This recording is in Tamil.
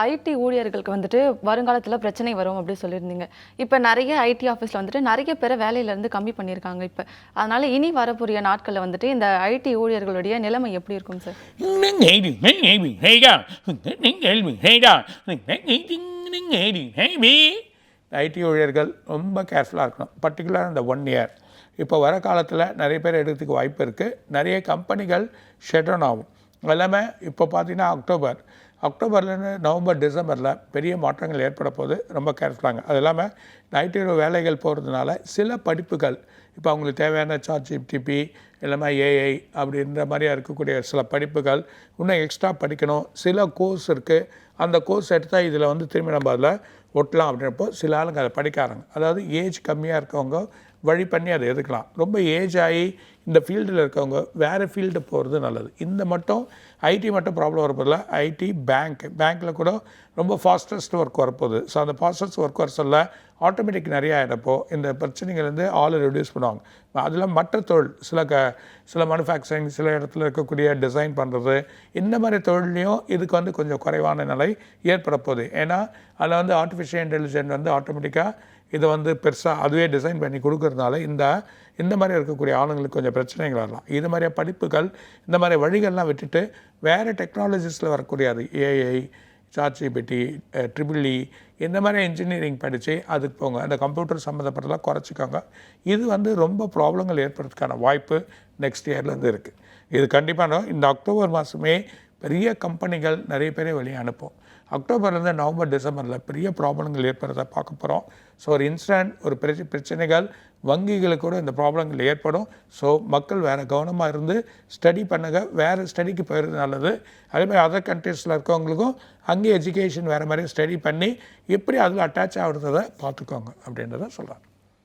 ஐடி ஊழியர்களுக்கு வந்துட்டு வருங்காலத்துல பிரச்சனை வரும் அப்படி சொல்லியிருந்தீங்க. இப்ப நெறைய ஐடி ஆஃபீஸ்ல வந்துட்டு நெறைய பேர வேலையிலருந்து கம்மி பண்ணியிருக்காங்க இப்ப. அதனால இனி வரக்கூடிய நாட்கள்ல வந்துட்டு இந்த ஐடி ஊழியர்களுடைய நிலைமை எப்படி இருக்கும் சார்? ஐடி ஊழியர்கள் ரொம்ப கேர்ஃபுல்லாக இருக்கணும். பர்டிகுலராக இந்த 1 இயர் இப்போ வர காலத்தில் நிறைய பேர் எடுக்கிறதுக்கு வாய்ப்பு இருக்குது. நிறைய கம்பெனிகள் ஷட் டவுன் ஆகும். எல்லாமே இப்போ பார்த்தீங்கன்னா அக்டோபர்லேருந்து நவம்பர் டிசம்பரில் பெரிய மாற்றங்கள் ஏற்பட போது ரொம்ப கேர்ஃபுல்லாங்க. அது இல்லாமல் ஐடி வேலைகள் போகிறதுனால சில படிப்புகள் இப்போ அவங்களுக்கு தேவையான ChatGPT எல்லாமே ஏஐ அப்படின்ற மாதிரியா இருக்கக்கூடிய சில படிப்புகள் இன்னும் எக்ஸ்ட்ரா படிக்கணும். சில கோர்ஸ் இருக்குது. அந்த கோர்ஸ் எடுத்தால் இதில் வந்து திரும்பி நம்ம அதில் ஒட்டலாம் அப்படின்றப்போ சில ஆளுங்க அதை படிக்காரங்க. அதாவது ஏஜ் கம்மியாக இருக்கவங்க வழி பண்ணி அதை எதுக்கலாம். ரொம்ப ஏஜ் ஆகி இந்த ஃபீல்டில் இருக்கவங்க வேறு ஃபீல்டு போகிறது நல்லது. இந்த மட்டும் ஐடி மட்டும் ப்ராப்ளம் வரப்போதில்ல. ஐடி பேங்க்கில் கூட ரொம்ப ஃபாஸ்டஸ்ட் ஒர்க் வரப்போகுது. ஸோ அந்த ஃபாஸ்டஸ்ட் ஒர்க் வர சொல்ல ஆட்டோமேட்டிக் நிறையா ஆகிடப்போ இந்த பிரச்சனைகள் வந்து ஆளை ரெடியூஸ் பண்ணுவாங்க. அதில் மற்ற தொழில் சில மேனுஃபேக்சரிங், சில இடத்துல இருக்கக்கூடிய டிசைன் பண்ணுறது, இந்த மாதிரி தொழிலையும் இதுக்கு வந்து கொஞ்சம் குறைவான நிலை ஏற்பட போகுது. ஏன்னா அதில் வந்து ஆர்டிஃபிஷியல் இன்டெலிஜென்ஸ் வந்து ஆட்டோமேட்டிக்காக இதை வந்து பெருசாக அதுவே டிசைன் பண்ணி கொடுக்கறதுனால இந்த மாதிரி இருக்கக்கூடிய ஆளுங்களுக்கு கொஞ்சம் பிரச்சனைகள் வரலாம். இது மாதிரியா படிப்புகள் இந்த மாதிரி வழிகள்லாம் விட்டுட்டு வேறு டெக்னாலஜிஸில் வரக்கூடிய அது ஏஐ, ChatGPT, EEE இந்த மாதிரி இன்ஜினியரிங் படித்து அதுக்கு போங்க. அந்த கம்ப்யூட்டர் சம்மந்தப்பட்டதெல்லாம் குறைச்சிக்கோங்க. இது வந்து ரொம்ப ப்ராப்ளங்கள் ஏற்படுறதுக்கான வாய்ப்பு நெக்ஸ்ட் இயர்லேருந்து இருக்குது. இது கண்டிப்பாக இந்த அக்டோபர் மாதமே பெரிய கம்பெனிகள் நிறைய பேரை வெளியே அனுப்பும். அக்டோபர்லேருந்து நவம்பர் டிசம்பரில் பெரிய ப்ராப்ளங்கள் ஏற்படுறத பார்க்க போகிறோம். ஸோ ஒரு இன்ஸ்டன்ட் ஒரு பிரச்சனைகள் வங்கிகளுக்கு கூட இந்த ப்ராப்ளங்கள் ஏற்படும். ஸோ மக்கள் வேறு கவனமாக இருந்து ஸ்டடி பண்ணுங்க. வேறு ஸ்டடிக்கு போயிடுறது நல்லது. அதேமாதிரி அதர் கண்ட்ரீஸில் இருக்கவங்களுக்கும் அங்கேயே எஜுகேஷன் வேறு மாதிரி ஸ்டடி பண்ணி எப்படி அதில் அட்டாச் ஆகுறதை பார்த்துக்கோங்க அப்படின்றத சொல்கிறாங்க.